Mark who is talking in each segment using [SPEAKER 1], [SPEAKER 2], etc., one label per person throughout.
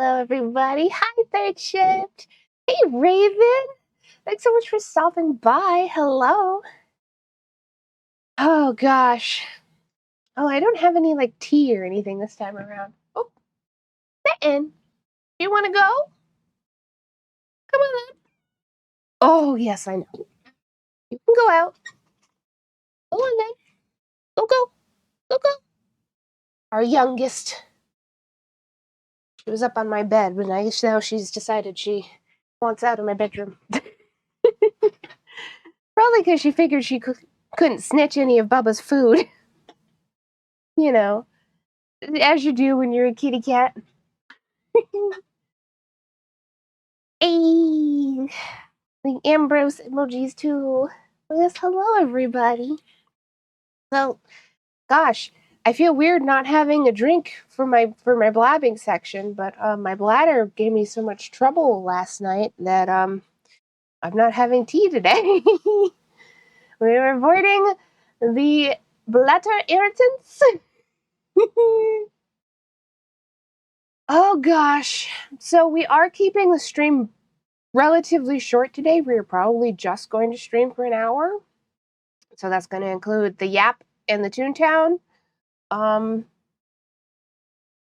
[SPEAKER 1] Hello, everybody. Hi, third shift. Hey, Raven. Thanks so much for stopping by. Hello. Oh, gosh. Oh, I don't have any, like, tea or anything this time around. Oh, Mitten. Do you want to go? Come on then. Oh, yes, I know. You can go out. Go on then. Go, go. Go, go. Our youngest. She was up on my bed, but now she's decided she wants out of my bedroom. Probably because she figured she couldn't snitch any of Bubba's food. You know, as you do when you're a kitty cat. Hey, the Ambrose emojis too. Yes, hello everybody. So, gosh, I feel weird not having a drink for my blabbing section, but my bladder gave me so much trouble last night that I'm not having tea today. We're avoiding the bladder irritants. Oh gosh. So we are keeping the stream relatively short today. We're probably just going to stream for an hour. So that's going to include the Yap and the Toontown.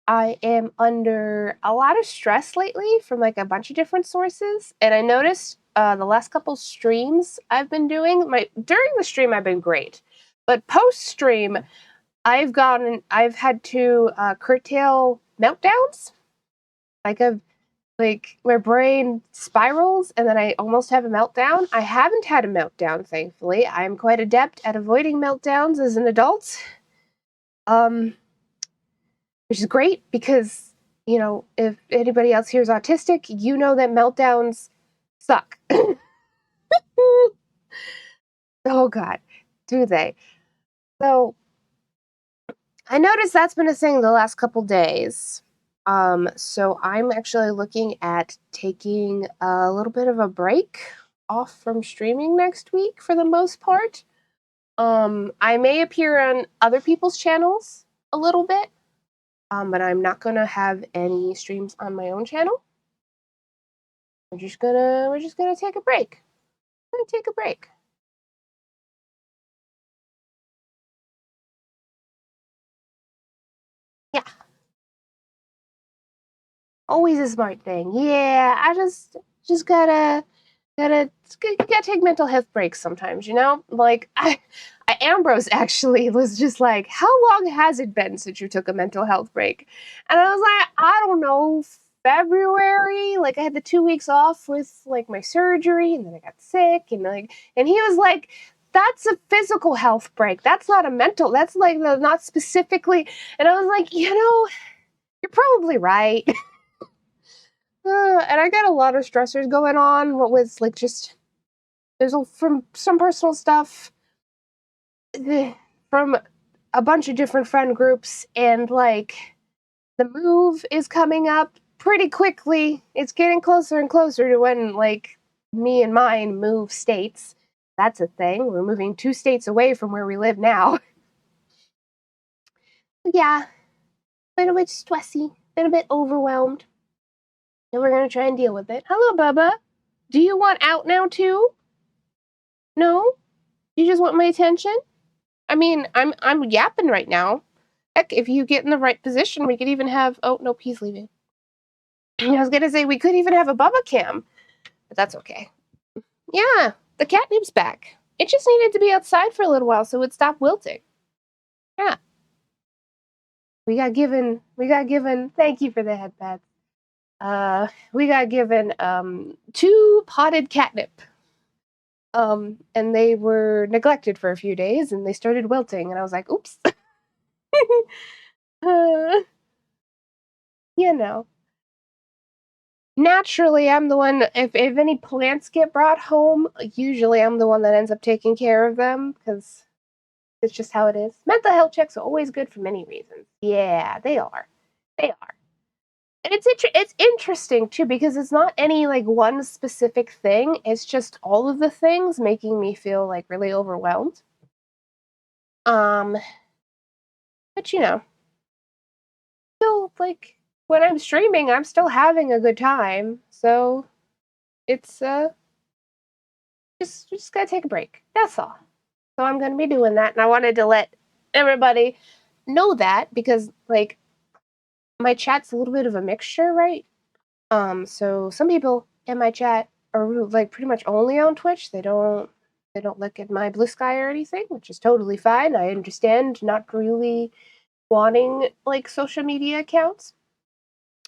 [SPEAKER 1] I am under a lot of stress lately from like a bunch of different sources. And I noticed the last couple streams I've been doing, during the stream I've been great. But post stream, I've had to curtail meltdowns. Like my brain spirals and then I almost have a meltdown. I haven't had a meltdown, thankfully. I'm quite adept at avoiding meltdowns as an adult. Which is great because, you know, if anybody else here is autistic, you know that meltdowns suck. Oh god, do they? So I noticed that's been a thing the last couple days. So I'm actually looking at taking a little bit of a break off from streaming next week for the most part. I may appear on other people's channels a little bit, but I'm not gonna have any streams on my own channel. We're just gonna take a break. We're gonna take a break. Yeah. Always a smart thing. Yeah, I just gotta take mental health breaks sometimes, you know? Like Ambrose actually was just like, how long has it been since you took a mental health break? And I was like, I don't know, February. Like I had the 2 weeks off with like my surgery and then I got sick and he was like, that's a physical health break. That's not a mental. That's like not specifically. And I was like, you know, you're probably right. And I got a lot of stressors going on. What with like just from some personal stuff, from a bunch of different friend groups, and like the move is coming up pretty quickly. It's getting closer and closer to when like me and mine move states. That's a thing. We're moving 2 states away from where we live now. Yeah, a little bit stressy, a little bit overwhelmed. And we're gonna try and deal with it. Hello, Bubba. Do you want out now too? No? You just want my attention? I mean, I'm yapping right now. Heck, if you get in the right position, we could even have. Oh no, he's leaving. I was gonna say we could even have a Bubba cam, but that's okay. Yeah, the catnip's back. It just needed to be outside for a little while so it stopped wilting. Yeah. We got given. Thank you for the headpad. We got given 2 potted catnip. And they were neglected for a few days, and they started wilting, and I was like, oops. You know. Naturally, I'm the one, if any plants get brought home, usually I'm the one that ends up taking care of them, because it's just how it is. Mental health checks are always good for many reasons. Yeah, they are. They are. And it's interesting, too, because it's not any, like, one specific thing. It's just all of the things making me feel, like, really overwhelmed. But, you know, still, like, when I'm streaming, I'm still having a good time. So it's just gotta take a break. That's all. So I'm gonna be doing that, and I wanted to let everybody know that because like my chat's a little bit of a mixture, right? So some people in my chat are like pretty much only on Twitch. They don't look at my Blue Sky or anything, which is totally fine. I understand not really wanting like social media accounts.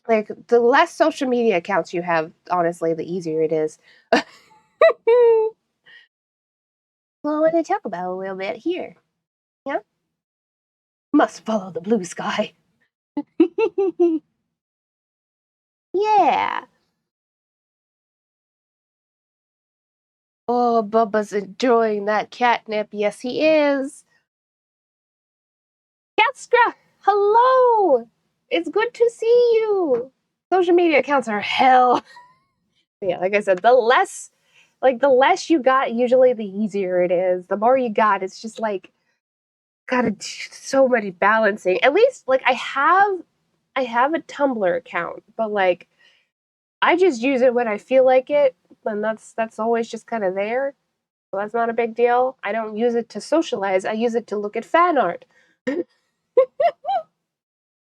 [SPEAKER 1] Like the less social media accounts you have, honestly, the easier it is. Well, I want to talk about a little bit here. Yeah, must follow the blue sky. Yeah. Oh, Bubba's enjoying that catnip. Yes, he is. Gatstra, hello. It's good to see you. Social media accounts are hell. Yeah, like I said, the less you got, usually the easier it is. The more you got, it's just like gotta so many balancing. At least like I have a Tumblr account, but like I just use it when I feel like it, and that's always just kind of there. So that's not a big deal. I don't use it to socialize. I use it to look at fan art.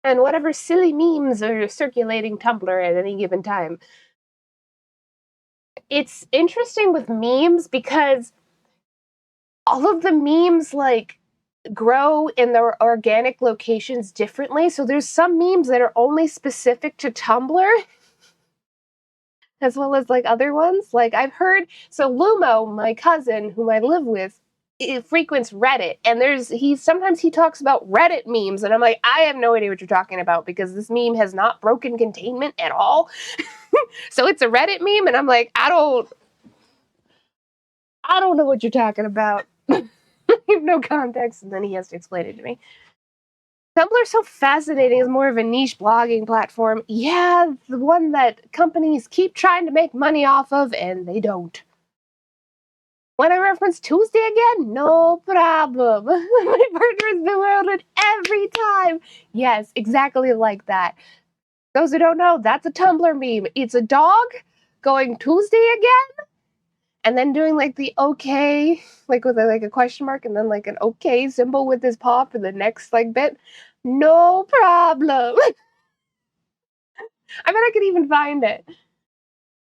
[SPEAKER 1] And whatever silly memes are circulating Tumblr at any given time. It's interesting with memes because all of the memes like grow in their organic locations differently. So there's some memes that are only specific to Tumblr as well as like other ones. Like I've heard so Lumo, my cousin whom I live with, it frequents Reddit, and sometimes he talks about Reddit memes, and I'm like, I have no idea what you're talking about because this meme has not broken containment at all. So it's a Reddit meme, and I'm like, I don't know what you're talking about. I have no context, and then he has to explain it to me. Tumblr's so fascinating as more of a niche blogging platform. Yeah, the one that companies keep trying to make money off of, and they don't. When I reference Tuesday again, no problem. My partner is bewildered every time. Yes, exactly like that. Those who don't know, that's a Tumblr meme. It's a dog going Tuesday again, and then doing like the okay, like with like a question mark, and then like an okay symbol with his paw for the next like bit. No problem. I bet I could even find it.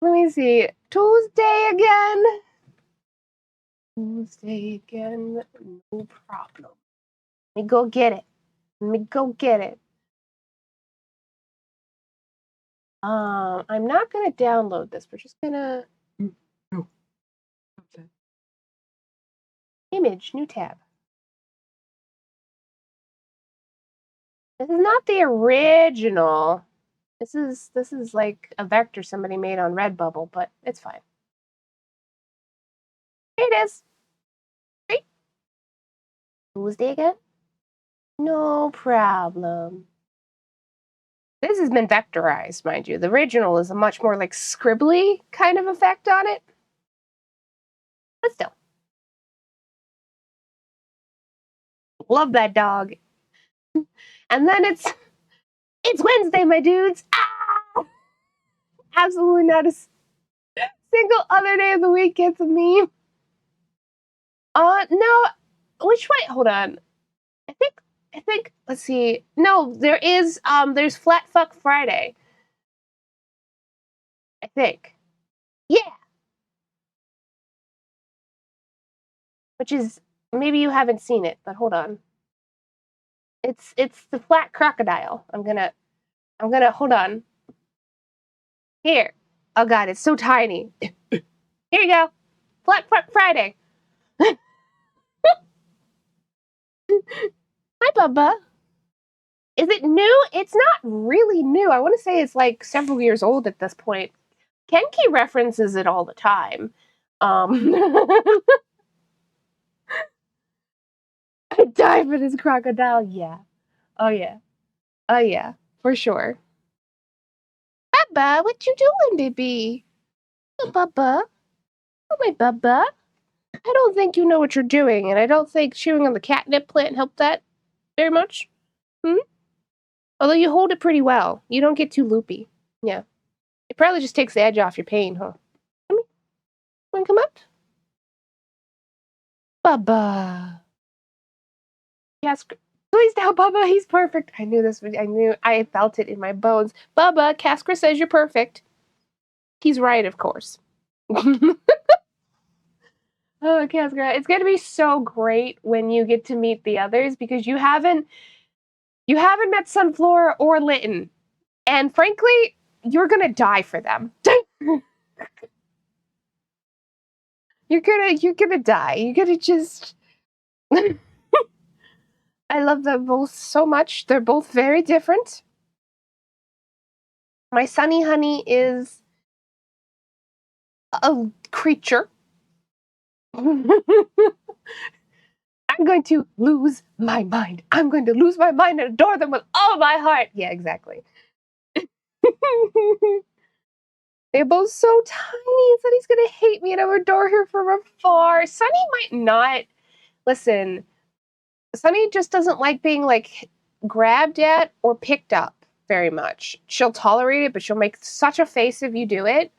[SPEAKER 1] Let me see. Tuesday again. Tuesday again. No problem. Let me go get it. Let me go get it. I'm not gonna download this. We're just gonna image, new tab. This is not the original. This is like a vector somebody made on Redbubble, but it's fine. Here it is. Right. Tuesday again? No problem. This has been vectorized, mind you. The original is a much more like scribbly kind of effect on it. But still. Love that dog. And then it's Wednesday, my dudes. Ah! Absolutely not a single other day of the week gets a meme. No. Which way? Hold on. I think let's see. No, there's Flat Fuck Friday. I think. Yeah. Which is maybe you haven't seen it, but hold on. It's the flat crocodile. I'm gonna hold on. Here. Oh god, it's so tiny. Here you go. Flat Fuck Friday. Hi Bubba. Is it new? It's not really new. I want to say it's like several years old at this point. Kenki references it all the time. I die for this crocodile. Yeah. Oh yeah. Oh yeah. For sure. Bubba, what you doing, baby? Oh, Bubba. Oh my Bubba. I don't think you know what you're doing, and I don't think chewing on the catnip plant helped that very much. Hmm? Although you hold it pretty well. You don't get too loopy. Yeah. It probably just takes the edge off your pain, huh? Wanna come up? Bubba. Yes. Please tell Bubba he's perfect. I knew this. I felt it in my bones. Bubba, Casper says you're perfect. He's right, of course. Oh, Casper, it's gonna be so great when you get to meet the others because you haven't met Sunflower or Litten, and frankly, you're gonna die for them. You're gonna die. You're gonna just. I love them both so much. They're both very different. My Sunny Honey is a creature. I'm going to lose my mind. I'm going to lose my mind and adore them with all my heart. Yeah, exactly. They're both so tiny. Sunny's gonna hate me and I would adore her from afar. Sunny might not. Listen, Sunny just doesn't like being like grabbed at or picked up very much. She'll tolerate it, but she'll make such a face if you do it.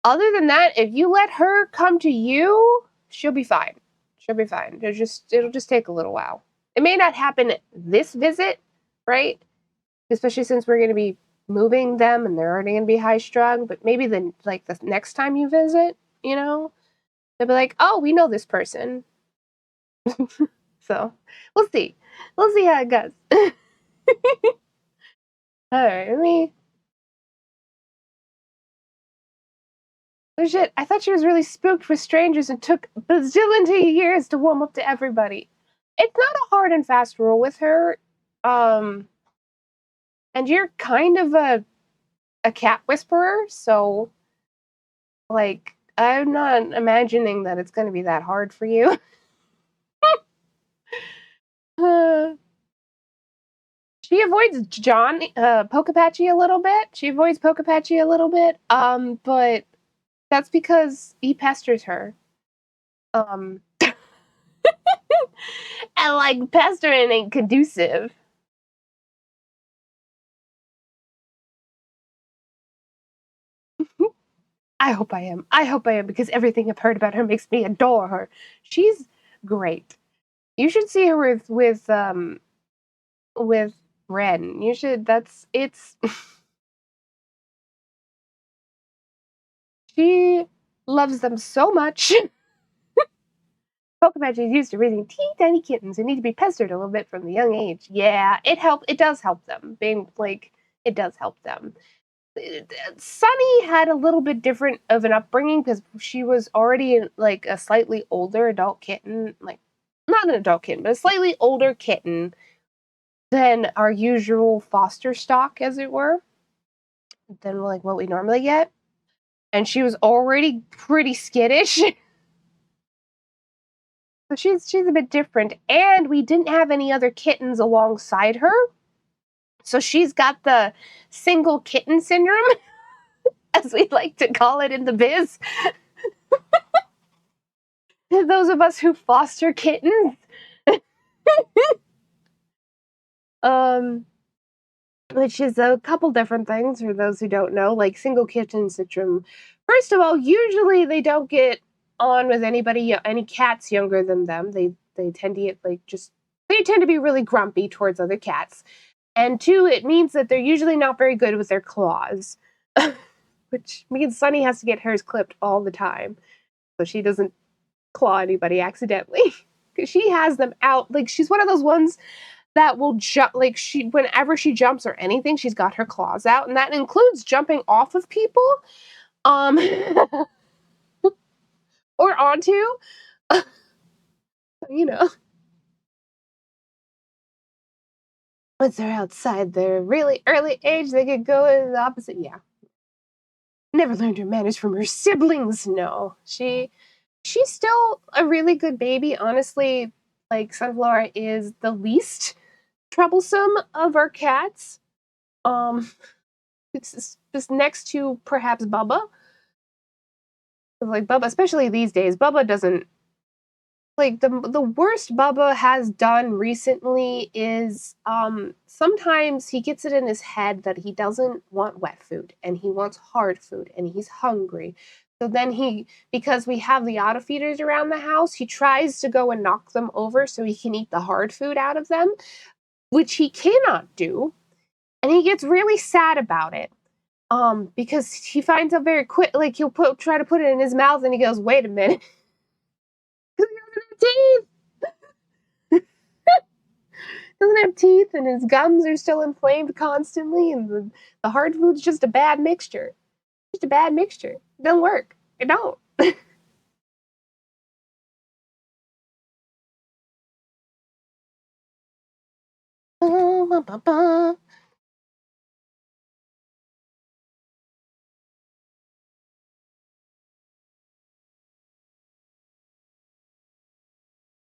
[SPEAKER 1] Other than that, if you let her come to you, she'll be fine. She'll be fine. It'll just take a little while. It may not happen this visit, right? Especially since we're going to be moving them and they're already going to be high strung. But maybe the next time you visit, they'll be like, "Oh, we know this person." So we'll see. We'll see how it goes. All right, oh shit, I thought she was really spooked with strangers and took bazillion years to warm up to everybody. It's not a hard and fast rule with her. Um, and you're kind of a cat whisperer, so like I'm not imagining that it's going to be that hard for you. She avoids John Pokapatchy a little bit. She avoids Pokapatchy a little bit. But that's because he pesters her. And like pestering ain't conducive. I hope I am. I hope I am because everything I've heard about her makes me adore her. She's great. You should see her with Ren. You should. It's. She loves them so much. Pokemon is used to raising teeny tiny kittens who need to be pestered a little bit from the young age. Yeah, it does help them. Being like, it does help them. Sunny had a little bit different of an upbringing because she was already like a slightly older adult kitten, like not an adult kitten, but a slightly older kitten than our usual foster stock, as it were, than like what we normally get. And she was already pretty skittish. So she's a bit different. And we didn't have any other kittens alongside her. So she's got the single kitten syndrome, as we like to call it in the biz. Those of us who foster kittens. Which is a couple different things for those who don't know, like single kitten syndrome. First of all, usually they don't get on with any cats younger than them. They tend to get they tend to be really grumpy towards other cats. And two, it means that they're usually not very good with their claws. Which means Sunny has to get hers clipped all the time. So she doesn't claw anybody accidentally. Because she has them out. Like she's one of those ones that will jump whenever she jumps or anything, she's got her claws out, and that includes jumping off of people. Um or onto. You know. Once they're outside their really early age, they could go in the opposite. Yeah. Never learned her manners from her siblings. No. She's still a really good baby. Honestly, like Sunflower is the least troublesome of our cats. It's just next to perhaps Bubba. Like Bubba, especially these days, Bubba doesn't like the worst Bubba has done recently is sometimes he gets it in his head that he doesn't want wet food and he wants hard food and he's hungry. So then because we have the auto feeders around the house, he tries to go and knock them over so he can eat the hard food out of them, which he cannot do. And he gets really sad about it. Because he finds out very quick, like he'll try to put it in his mouth and he goes, wait a minute. Because he doesn't have teeth. Doesn't have teeth and his gums are still inflamed constantly and the hard food's just a bad mixture. Just a bad mixture. It doesn't work. It don't.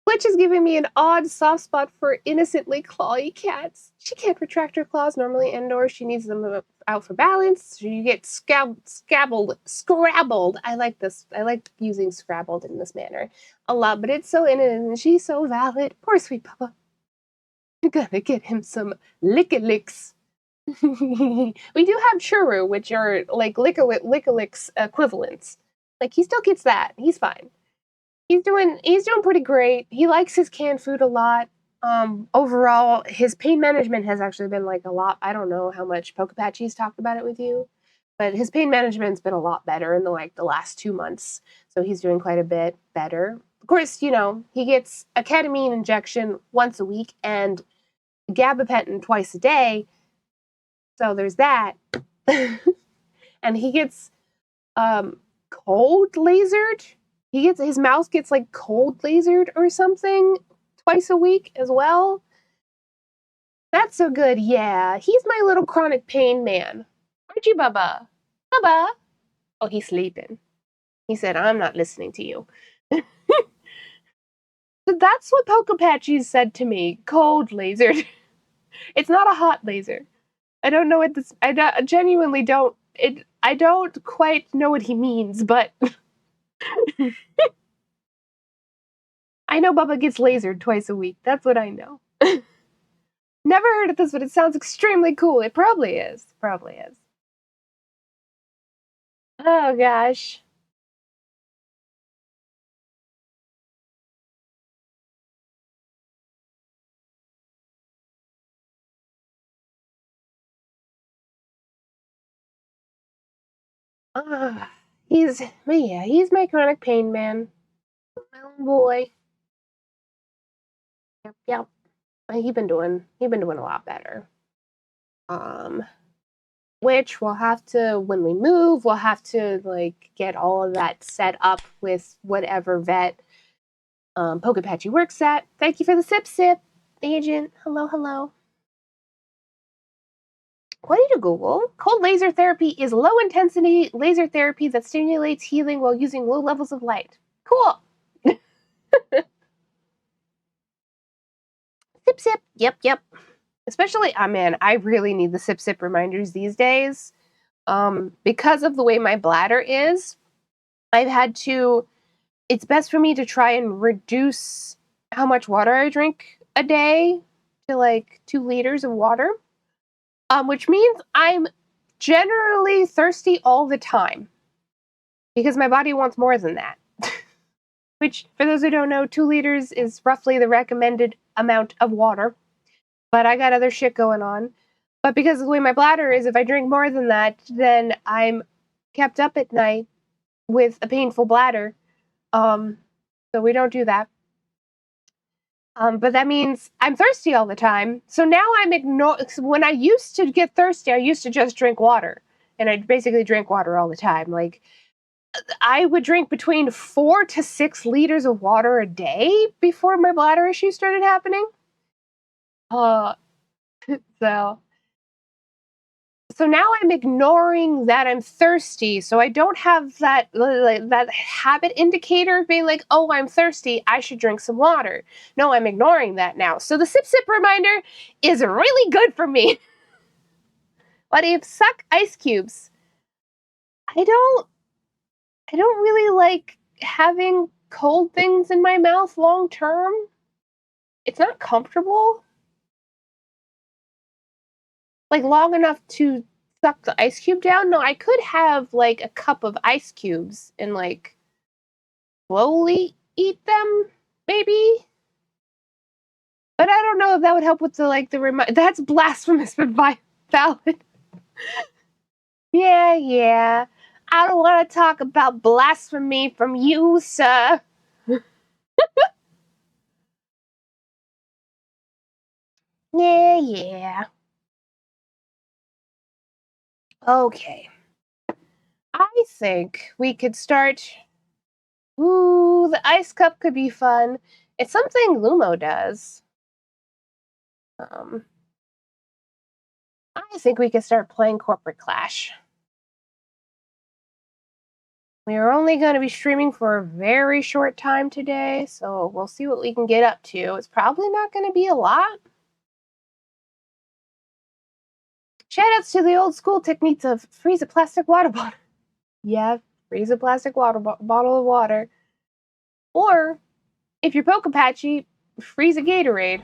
[SPEAKER 1] Which is giving me an odd soft spot for innocently clawy cats. She can't retract her claws normally indoors. She needs them out for balance. She gets scrabbled. I like this. I like using scrabbled in this manner a lot, but it's so innocent and she's so valid. Poor sweet Papa. You're gonna get him some licka-licks. We do have churu, which are like licka-licks equivalents. Like he still gets that. He's fine. He's doing pretty great. He likes his canned food a lot. Overall, his pain management has actually been like a lot. I don't know how much Pokepatchy's talked about it with you, but his pain management's been a lot better in the last 2 months. So he's doing quite a bit better. Of course, he gets a ketamine injection once a week and gabapentin twice a day. So there's that. And he gets cold lasered. His mouth gets like cold lasered or something twice a week as well. That's so good. Yeah, he's my little chronic pain man. Aren't you, Bubba? Bubba? Oh, he's sleeping. He said, I'm not listening to you. So that's what Pokepatchy said to me. Cold lasered. It's not a hot laser. I don't know what this. I genuinely don't. I don't quite know what he means, but I know Bubba gets lasered twice a week. That's what I know. Never heard of this, but it sounds extremely cool. It probably is. Probably is. Oh gosh. He's my chronic pain man. My little boy. Yep. He's been doing a lot better. Which we'll have to, when we move, we'll have to like get all of that set up with whatever vet Pokepatchy works at. Thank you for the sip, agent. Hello. What did you Google? Cold laser therapy is low intensity laser therapy that stimulates healing while using low levels of light. Cool. Sip. Yep. Especially, man, I really need the sip reminders these days. Because of the way my bladder is, I've had to. It's best for me to try and reduce how much water I drink a day to like 2 liters of water. Which means I'm generally thirsty all the time because my body wants more than that. Which, for those who don't know, 2 liters is roughly the recommended amount of water. But I got other shit going on. But because of the way my bladder is, if I drink more than that, then I'm kept up at night with a painful bladder. So we don't do that. But that means I'm thirsty all the time. So now when I used to get thirsty, I used to just drink water. And I basically drink water all the time. Like, I would drink between 4 to 6 liters of water a day before my bladder issues started happening. So now I'm ignoring that I'm thirsty, so I don't have that habit indicator of being like, oh, I'm thirsty, I should drink some water. No, I'm ignoring that now. So the sip reminder is really good for me. But if suck ice cubes, I don't really like having cold things in my mouth long term. It's not comfortable. Like, long enough to suck the ice cube down. No, I could have, like, a cup of ice cubes and, like, slowly eat them, maybe? But I don't know if that would help with the, like, that's blasphemous, but valid. Yeah. I don't want to talk about blasphemy from you, sir. Yeah. Okay. I think we could start. Ooh, the ice cup could be fun. It's something Lumo does. Um, I think we could start playing Corporate Clash. We are only going to be streaming for a very short time today, so we'll see what we can get up to. It's probably not going to be a lot. Shoutouts to the old school techniques of freeze a plastic water bottle. Yeah, freeze a plastic bottle of water. Or, if you're Poke-Apache, freeze a Gatorade.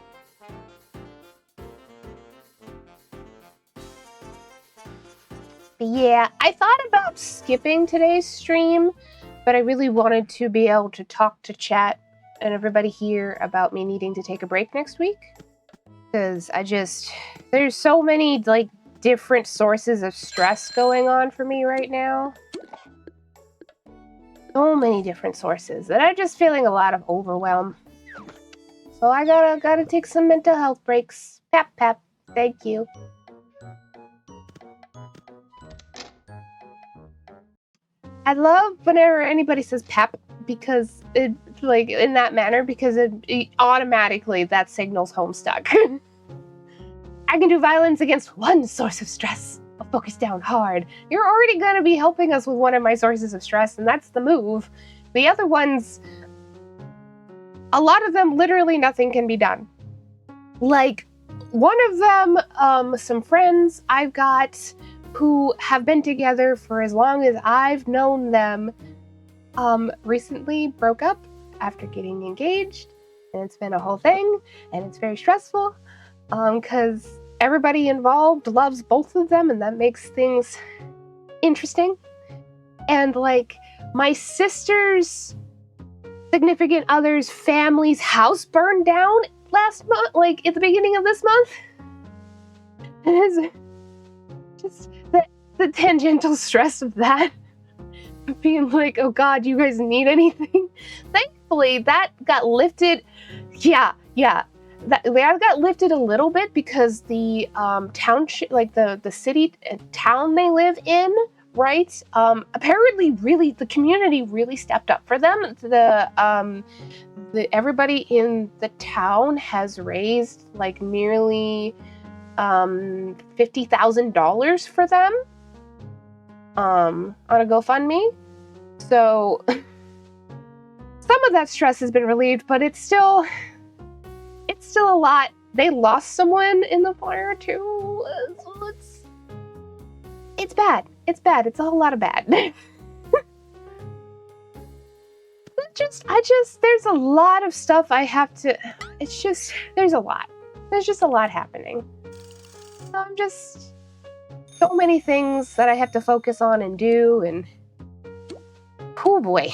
[SPEAKER 1] But yeah, I thought about skipping today's stream, but I really wanted to be able to talk to chat and everybody here about me needing to take a break next week. Because there's so many, like, different sources of stress going on for me right now. So many different sources that I'm just feeling a lot of overwhelm. So I gotta take some mental health breaks. Pap. Thank you. I love whenever anybody says pap because it, like, in that manner, because it automatically that signals Homestuck. I can do violence against one source of stress. I'll focus down hard. You're already gonna be helping us with one of my sources of stress, and that's the move. The other ones, a lot of them, literally nothing can be done. Like, one of them, some friends I've got who have been together for as long as I've known them, recently broke up after getting engaged, and it's been a whole thing, and it's very stressful, because everybody involved loves both of them, and that makes things interesting. And, like, my sister's significant other's family's house burned down last month, like, at the beginning of this month. And it's just the tangential stress of that. Being like, oh god, you guys need anything? Thankfully, that got lifted. Yeah. That got lifted a little bit because the township, like the city town they live in, right? Apparently, really, the community really stepped up for them. Everybody in the town has raised like nearly $50,000 for them on a GoFundMe. So some of that stress has been relieved, but it's still a lot. They lost someone in the fire too. So it's bad. It's a whole lot of bad. There's a lot of stuff I have to. There's a lot. There's just a lot happening. So so many things that I have to focus on and do, and oh boy.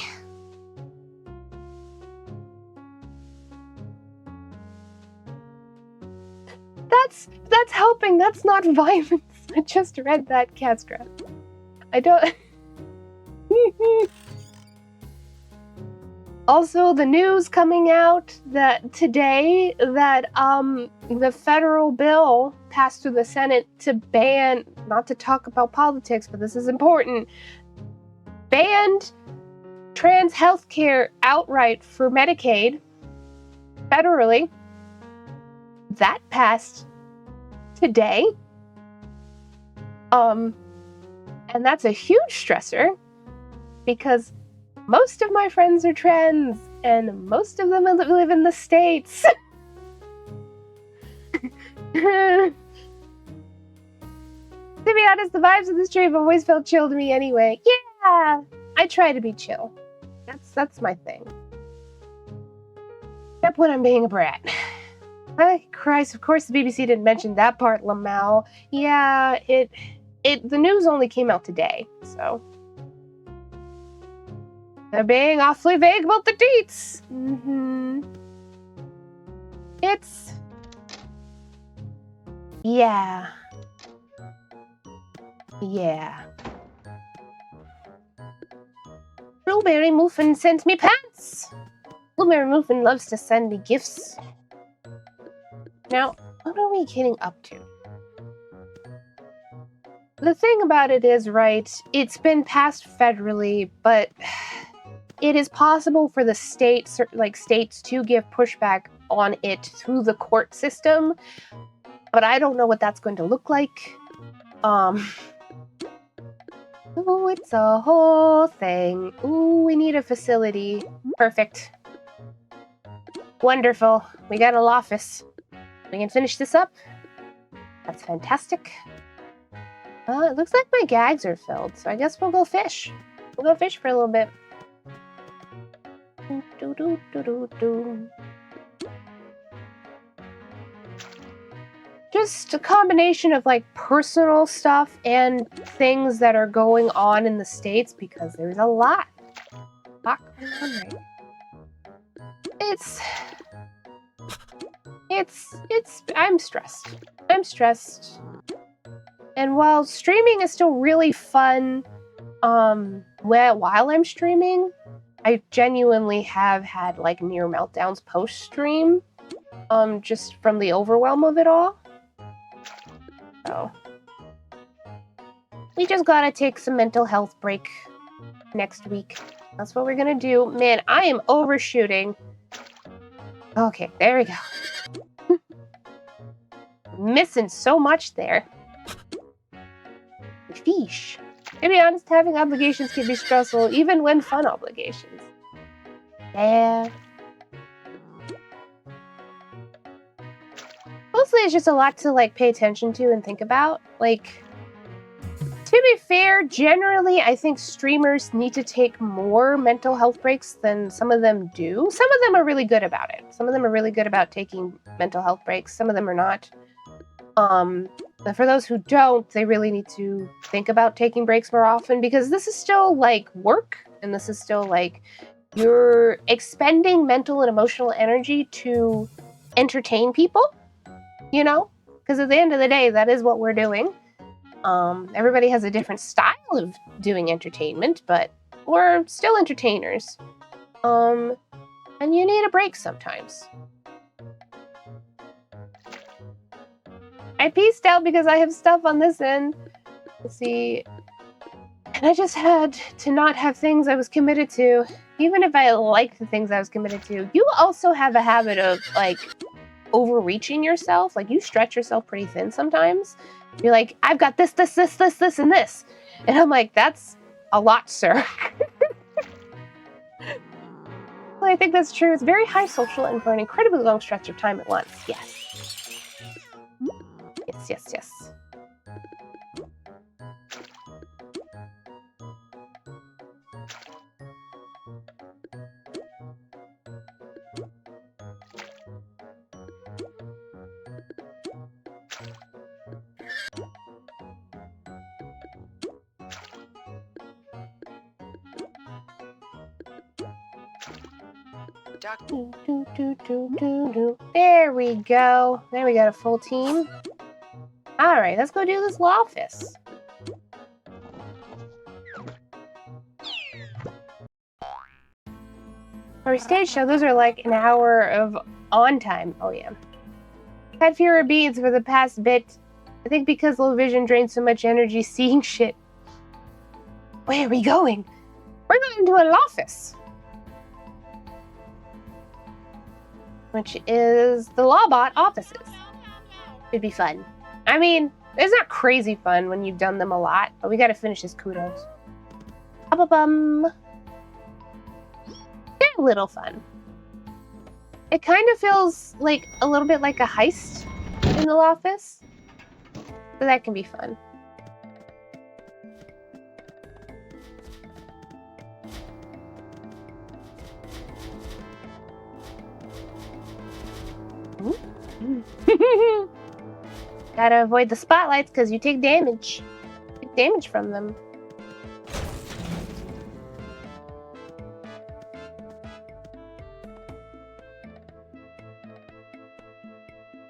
[SPEAKER 1] That's helping. That's not violence. I just read that, cat scratch. I don't. Also, the news coming out that today that the federal bill passed through the Senate to ban, not to talk about politics, but this is important, banned trans healthcare outright for Medicaid federally. That passed today. And that's a huge stressor because most of my friends are trans, and most of them live in the States. To be honest, the vibes of the stream have always felt chill to me anyway. Yeah, I try to be chill. That's my thing. Except when I'm being a brat. Hi, Christ, of course the BBC didn't mention that part, Lamau. Yeah, the news only came out today, so. They're being awfully vague about the dates. It's... Yeah. Yeah. Blueberry Muffin sent me pants! Blueberry Muffin loves to send me gifts. Now, what are we getting up to? The thing about it is, right, it's been passed federally, but it is possible for the states to give pushback on it through the court system, but I don't know what that's going to look like. Oh, it's a whole thing. Ooh, we need a facility. Perfect. Wonderful. We got an office. We can finish this up. That's fantastic. It looks like my gags are filled, so I guess we'll go fish. We'll go fish for a little bit. Just a combination of like personal stuff and things that are going on in the States because there's a lot going on right now. I'm stressed. I'm stressed. And while streaming is still really fun, while I'm streaming, I genuinely have had like near meltdowns post-stream, just from the overwhelm of it all. So, we just gotta take some mental health break next week. That's what we're gonna do. Man, I am overshooting. Okay, there we go. Missing so much there. Fish. To be honest, having obligations can be stressful, even when fun obligations. Yeah. Mostly it's just a lot to, like, pay attention to and think about. Like, to be fair, generally, I think streamers need to take more mental health breaks than some of them do. Some of them are really good about it. Some of them are really good about taking mental health breaks. Some of them are not. But for those who don't, they really need to think about taking breaks more often because this is still, like, work. And this is still, like, you're expending mental and emotional energy to entertain people, you know? Because at the end of the day, that is what we're doing. Everybody has a different style of doing entertainment, but we're still entertainers. And you need a break sometimes. I pieced out because I have stuff on this end. Let's see. And I just had to not have things I was committed to. Even if I like the things I was committed to. You also have a habit of, like, overreaching yourself. Like, you stretch yourself pretty thin sometimes. You're like, I've got this, and this. And I'm like, that's a lot, sir. Well, I think that's true. It's very high social and for an incredibly long stretch of time at once. Yes. Yes. There we go. There we got a full team. Alright, let's go do this law office. For a stage show, those are like an hour of on time. Oh yeah. Had fewer beads for the past bit. I think because low vision drains so much energy seeing shit. Where are we going? We're going to an office. Which is the Lawbot offices. Should be fun. I mean, it's not crazy fun when you've done them a lot, but we gotta finish this kudos. They're a little fun. It kind of feels like a little bit like a heist in the office. So that can be fun. Gotta avoid the spotlights because you take damage. Take damage from them.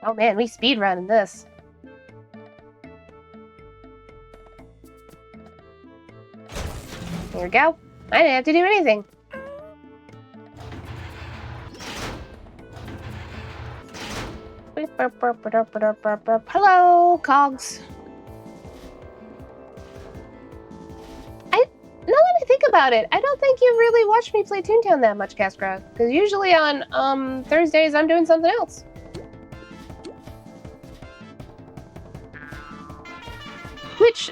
[SPEAKER 1] Oh man, we speedrunning this. There we go. I didn't have to do anything. Hello, cogs. Now that I think about it, I don't think you've really watched me play Toontown that much, Cascra. Because usually on Thursdays I'm doing something else. Which,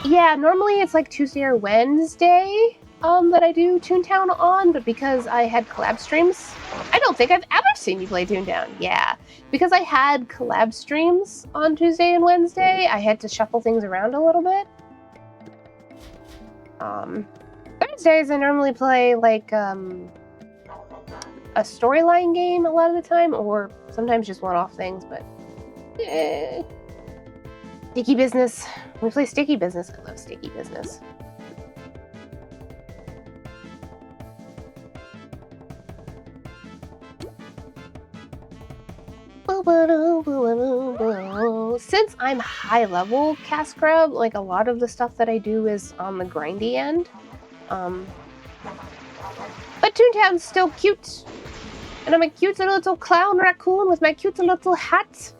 [SPEAKER 1] yeah, normally it's like Tuesday or Wednesday that I do Toontown on, but because I had collab streams, I don't think I've ever seen you play Toontown. Yeah, because I had collab streams on Tuesday and Wednesday, I had to shuffle things around a little bit. Thursdays I normally play like a storyline game a lot of the time, or sometimes just one-off things, but Sticky Business. We play Sticky Business. I love Sticky Business. Since I'm high level Cascra, like a lot of the stuff that I do is on the grindy end. But Toontown's still cute. And I'm a cute little clown raccoon with my cute little hat.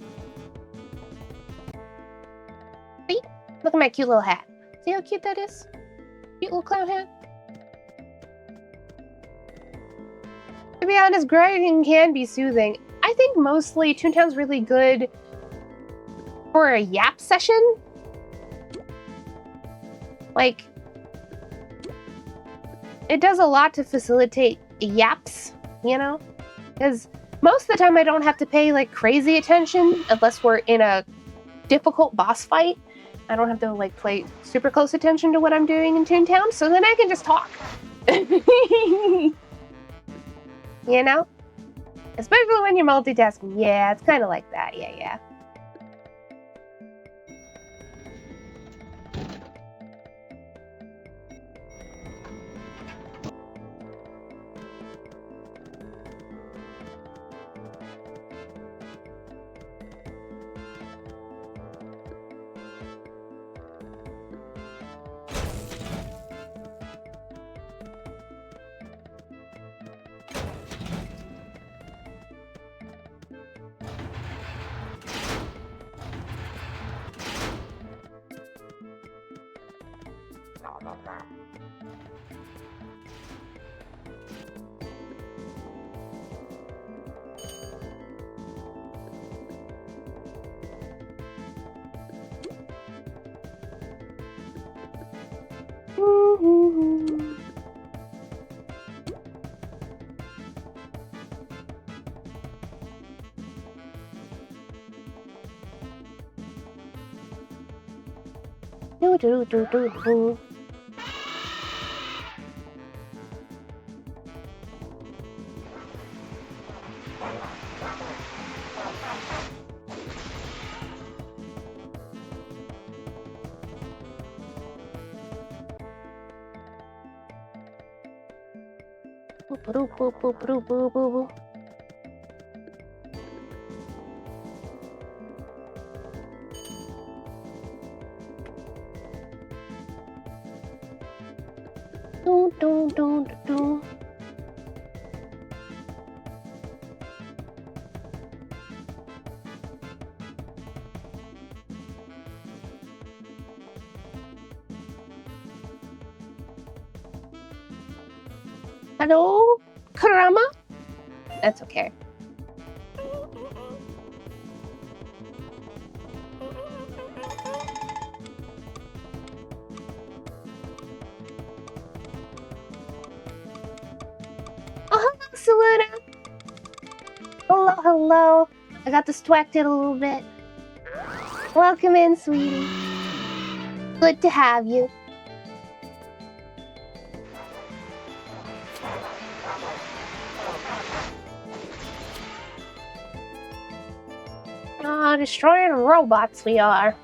[SPEAKER 1] See? Look at my cute little hat. See how cute that is? Cute little clown hat. To be honest, grinding can be soothing. I think mostly Toontown's really good for a yap session. Like, it does a lot to facilitate yaps, you know? Because most of the time I don't have to pay like crazy attention unless we're in a difficult boss fight. I don't have to like pay super close attention to what I'm doing in Toontown, so then I can just talk. You know? Especially when you're multitasking. Yeah, it's kind of like that. Yeah. Do. Do. Hello, Karama? That's okay. Oh, hello, Saluna. Hello. I got distracted a little bit. Welcome in, sweetie. Good to have you. Destroying robots we are.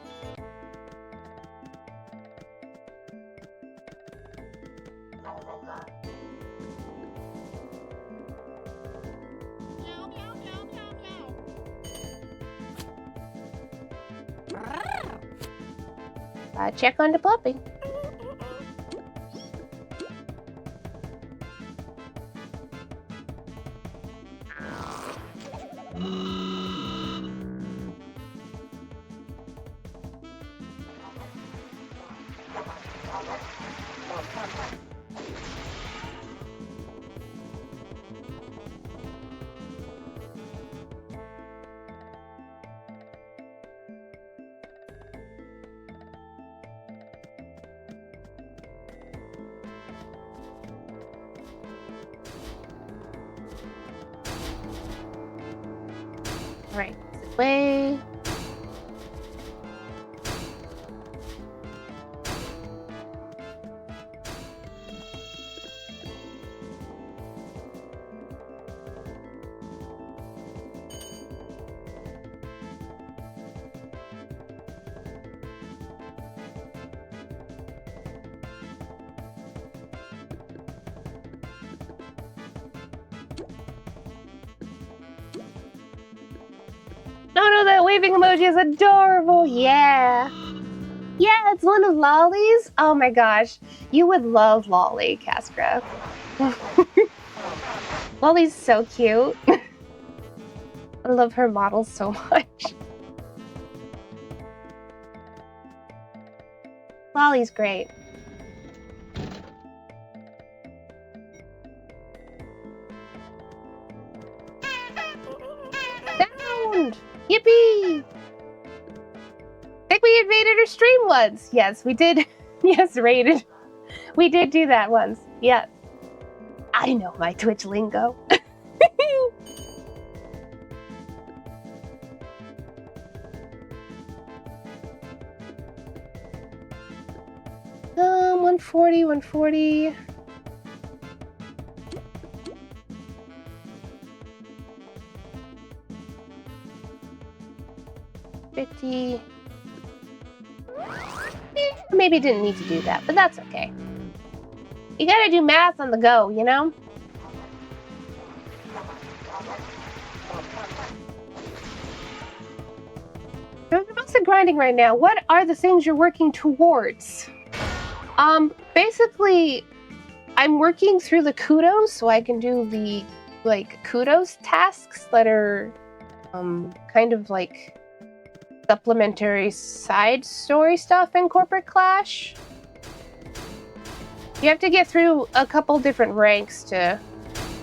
[SPEAKER 1] Check on the puppy. Right, this way. Oh no, that waving emoji is adorable. Yeah. Yeah, it's one of Lolly's. Oh my gosh. You would love Lolly, Castra. Lolly's so cute. I love her model so much. Lolly's great. Sound! Yippee! I think we invaded her stream once. Yes, we did. Yes, raided. We did do that once. Yeah. I know my Twitch lingo. 140, 140. Maybe didn't need to do that, but that's okay. You gotta do math on the go, you know? You're mostly grinding right now. What are the things you're working towards? Basically, I'm working through the kudos so I can do the, like, kudos tasks that are, kind of like supplementary side story stuff in Corporate Clash. You have to get through a couple different ranks to...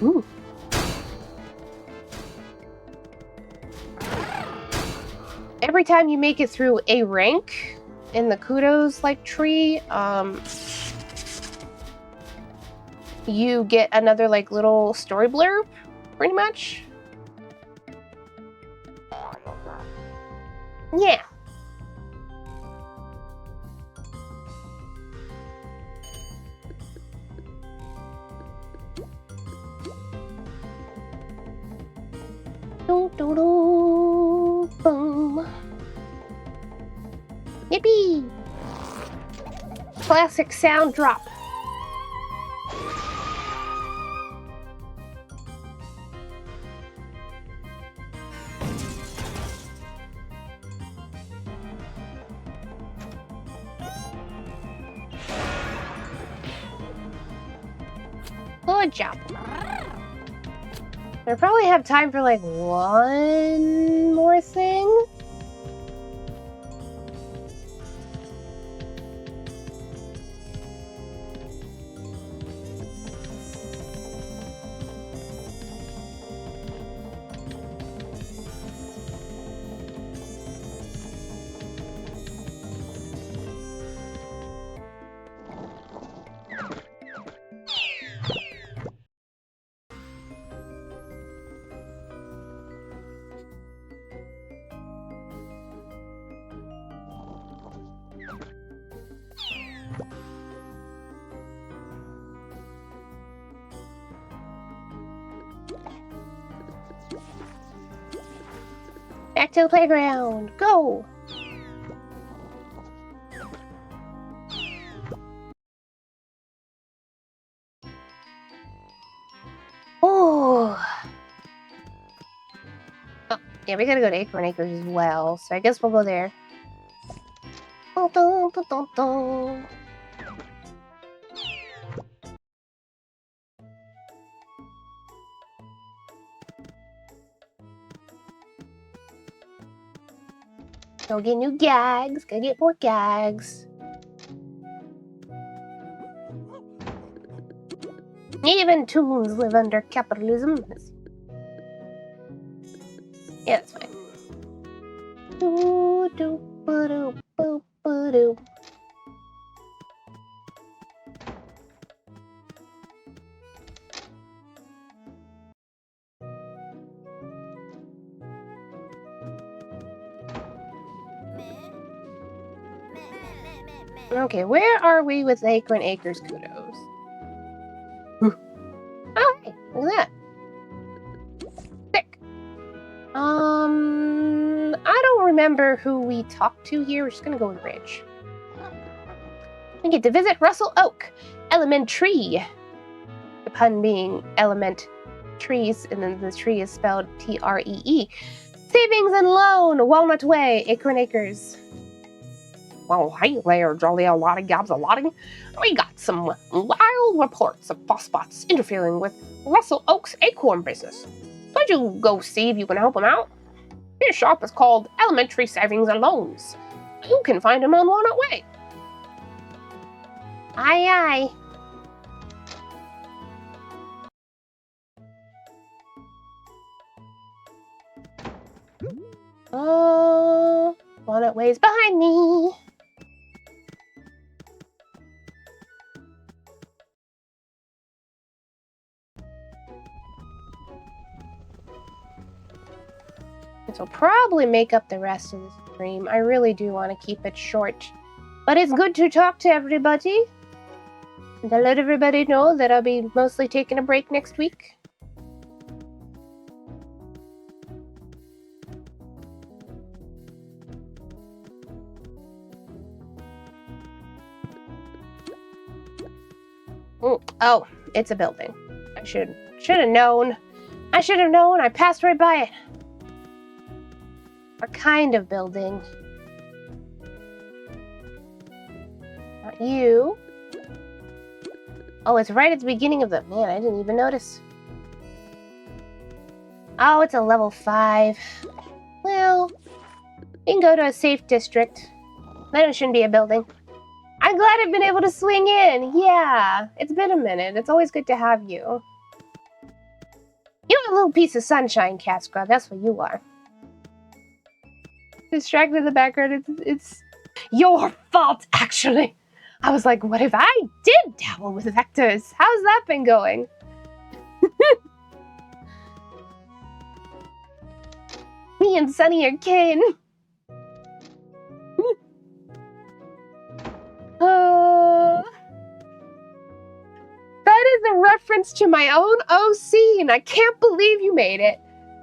[SPEAKER 1] Ooh. Every time you make it through a rank in the kudos like tree, you get another like little story blurb, pretty much. Yeah. Boom. Yippee! Classic sound drop. Good job. I probably have time for like one more thing. Back to the playground. Go. Oh. Oh, yeah, we gotta go to Acorn Acres as well, so I guess we'll go there. Go get new gags. Gotta get more gags. Even toons live under capitalism. Yeah, that's fine. Okay, where are we with Acorn Acres kudos? Oh, hey, look at that. Sick. I don't remember who we talked to here. We're just gonna go with Ridge. We get to visit Russell Oak Elementary. The pun being element trees, and then the tree is spelled T-R-E-E. Savings and loan, Walnut Way, Acorn Acres. Well, hey there, jolly a lot of gabs a lotting. We got some wild reports of phosphots interfering with Russell Oak's acorn business. Why'd you go see if you can help him out? His shop is called Elementary Savings and Loans. You can find him on Walnut Way. Aye, aye. Oh, Walnut Way's behind me. This will probably make up the rest of the stream. I really do want to keep it short. But it's good to talk to everybody. And to let everybody know that I'll be mostly taking a break next week. Oh, it's a building. I should have known. I should have known. I passed right by it. What kind of building? Not you. Oh, it's right at the beginning of the... Man, I didn't even notice. Oh, it's a level 5. Well, we can go to a safe district. Then it shouldn't be a building. I'm glad I've been able to swing in. Yeah, it's been a minute. It's always good to have you. You're a little piece of sunshine, cat scrub. That's what you are. Distracted in the background. It's your fault, actually. I was like, what if I did dabble with vectors? How's that been going? Me and Sunny are kin. That is a reference to my own OC, and I can't believe you made it.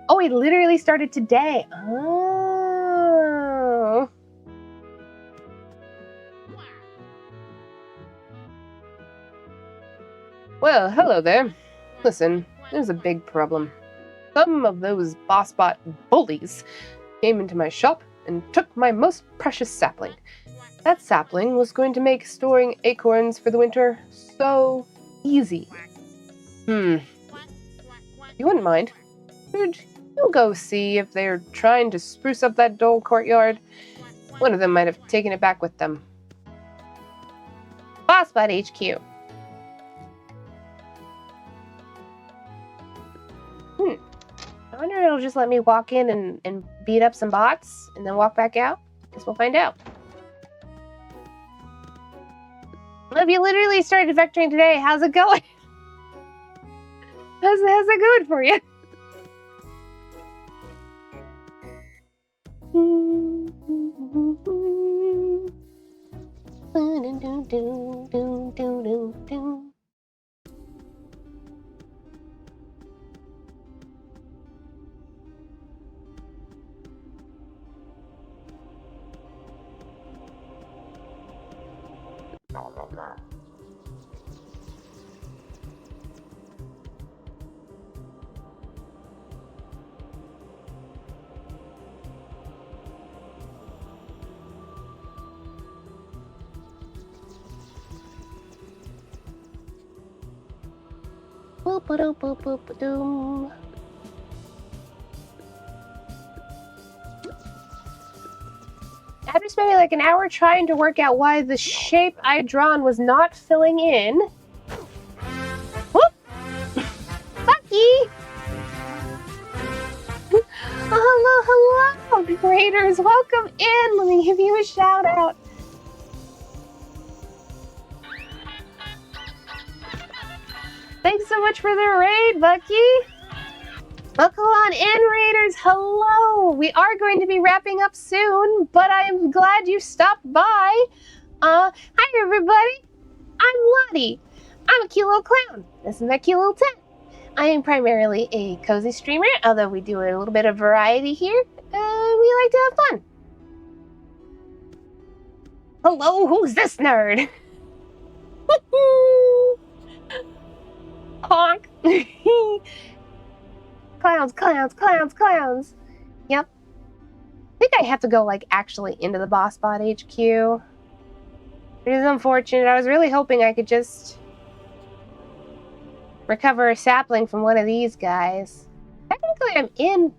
[SPEAKER 1] Oh, it literally started today. Oh. Well, hello there. Listen, there's a big problem. Some of those bossbot bullies came into my shop and took my most precious sapling. That sapling was going to make storing acorns for the winter so easy. You wouldn't mind? Could you go see if they're trying to spruce up that dull courtyard? One of them might have taken it back with them. Bossbot HQ. I wonder if it'll just let me walk in and beat up some bots and then walk back out. Guess we'll find out. Well, if you literally started vectoring today, how's it going? How's it going for you? Boop, boop, boop, boop, doom. After spending like an hour trying to work out why the shape I'd drawn was not filling in. Whoop! Bucky! Hello, Raiders. Welcome in. Let me give you a shout out. Thanks so much for the raid, Bucky. Welcome on in, Raiders. Hello. We are going to be wrapping up soon, but I'm glad you stopped by. Hi, everybody. I'm Lottie. I'm a cute little clown. This is my cute little tent. I am primarily a cozy streamer, although we do a little bit of variety here. We like to have fun. Hello, who's this nerd? Honk. Clowns, clowns, clowns, clowns. Yep. I think I have to go, like, actually into the boss bot HQ. It is unfortunate. I was really hoping I could just recover a sapling from one of these guys. Technically, I'm in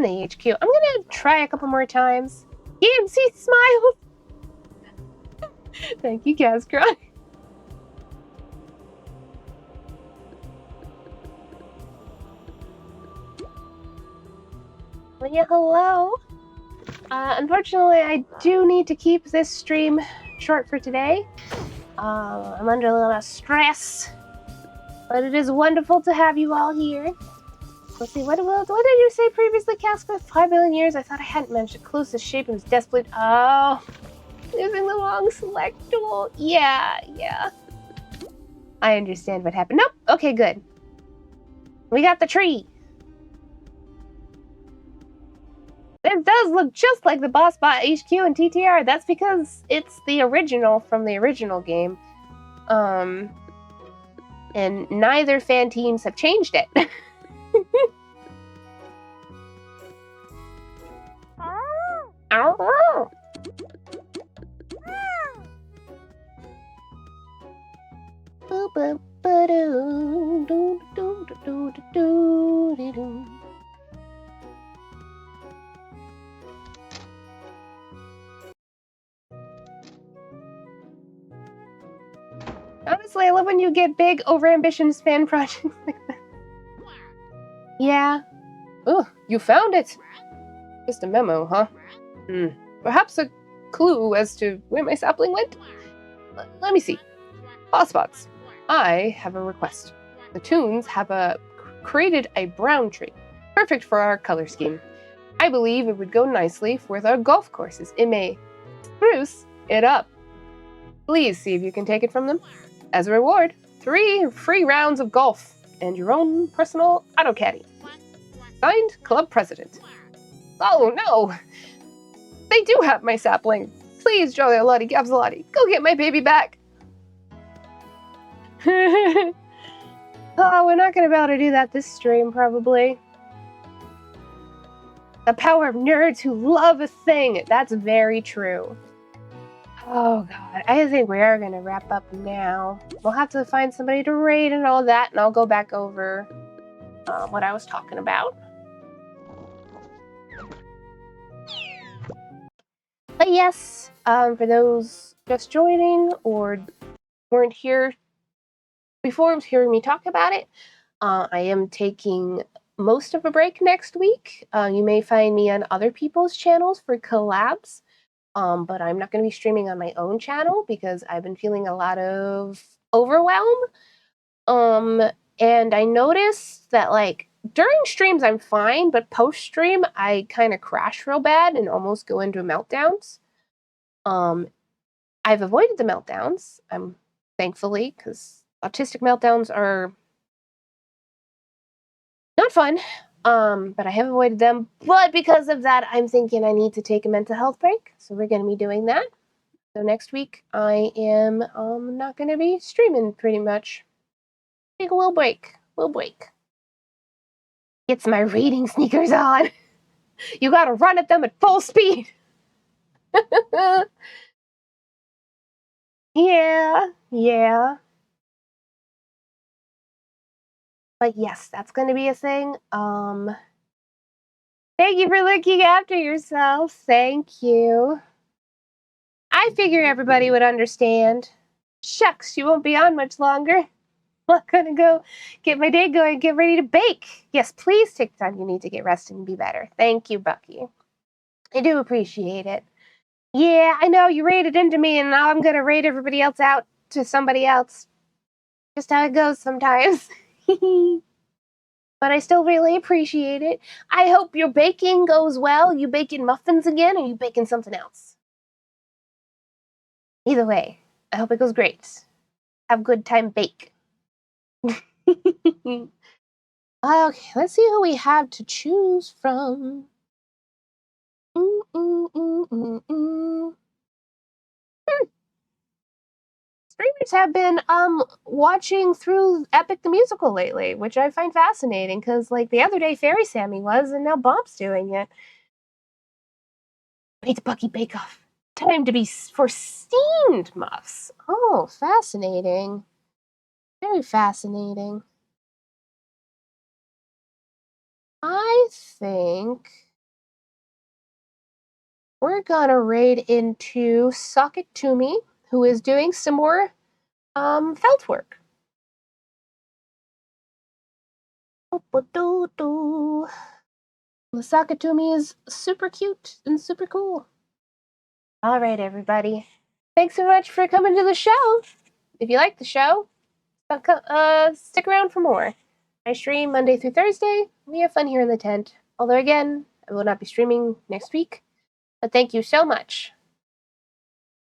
[SPEAKER 1] the HQ. I'm gonna try a couple more times. EMC smiles! Thank you, Cascron. Well, yeah, hello. Unfortunately, I do need to keep this stream short for today. I'm under a little stress, but it is wonderful to have you all here. Let's see, what did you say previously, Casca? 5 billion years? I thought I hadn't mentioned. Closest shape was desperate. Oh, using the wrong select tool. Yeah. I understand what happened. Nope. Okay, good. We got the tree. It does look just like the boss bot HQ and TTR. That's because it's the original from the original game. And neither fan teams have changed it. Honestly, I love when you get big, overambitious fan projects like that. Yeah. Oh, you found it. Just a memo, huh? Perhaps a clue as to where my sapling went? Let me see. Bossbots, I have a request. The Toons have created a brown tree, perfect for our color scheme. I believe it would go nicely with our golf courses. It may spruce it up. Please see if you can take it from them. As a reward, 3 free rounds of golf and your own personal auto caddy. Signed, Club President. Oh no! They do have my sapling. Please, Jolly Lottie Gabsalotti, go get my baby back. Oh, we're not going to be able to do that this stream, probably. The power of nerds who love a thing. That's very true. Oh, God. I think we are going to wrap up now. We'll have to find somebody to raid and all that, and I'll go back over what I was talking about. But yes, for those just joining or weren't here before hearing me talk about it, I am taking most of a break next week. You may find me on other people's channels for collabs, but I'm not going to be streaming on my own channel because I've been feeling a lot of overwhelm. And I noticed that, like, during streams I'm fine, but post-stream I kind of crash real bad and almost go into meltdowns. I've avoided the meltdowns, thankfully, because autistic meltdowns are not fun. But I have avoided them. But because of that, I'm thinking I need to take a mental health break. So we're going to be doing that. So next week I am not gonna be streaming pretty much. Take a little break. Gets my reading sneakers on. You gotta run at them at full speed. Yeah. But yes, that's gonna be a thing. Thank you for looking after yourself. Thank you. I figure everybody would understand. Shucks, you won't be on much longer. I'm gonna go get my day going, get ready to bake. Yes, please take the time you need to get rested and be better. Thank you, Bucky. I do appreciate it. Yeah, I know you raided into me, and now I'm gonna raid everybody else out to somebody else. Just how it goes sometimes. But I still really appreciate it. I hope your baking goes well. You baking muffins again, or you baking something else? Either way, I hope it goes great. Have a good time bake. Okay, let's see who we have to choose from. Streamers have been watching through Epic the Musical lately, which I find fascinating because like the other day Fairy Sammy was, and now Bob's doing it. Wait, the Bucky Bake Off. Time to be for steamed muffs. Oh, fascinating. Very fascinating. I think we're gonna raid into Socket to Me, who is doing some more felt work. The Socket to Me is super cute and super cool. All right, everybody. Thanks so much for coming to the show. If you like the show, stick around for more. I stream Monday through Thursday. We have fun here in the tent. Although, again, I will not be streaming next week. But thank you so much.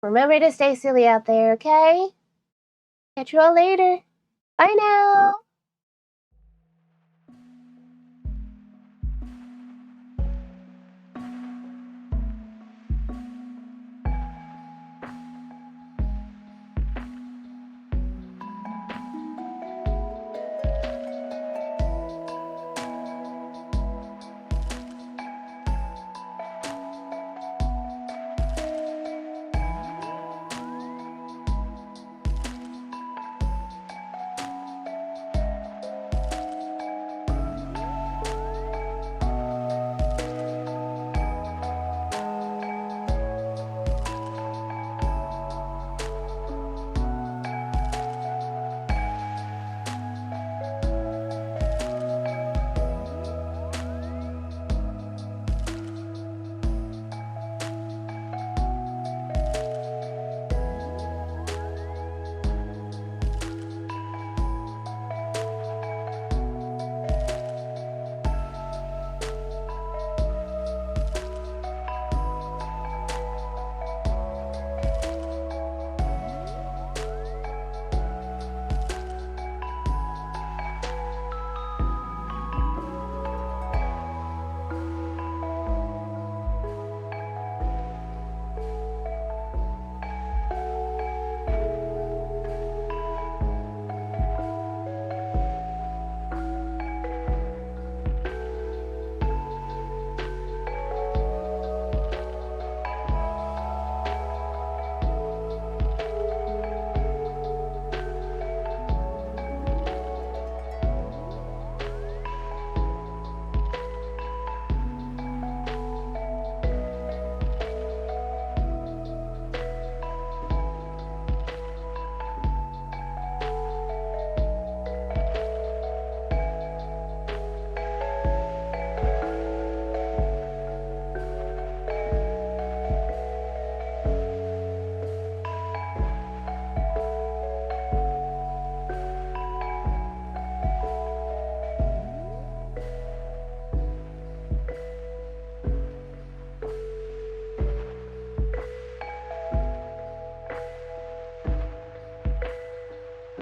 [SPEAKER 1] Remember to stay silly out there, okay? Catch you all later. Bye now.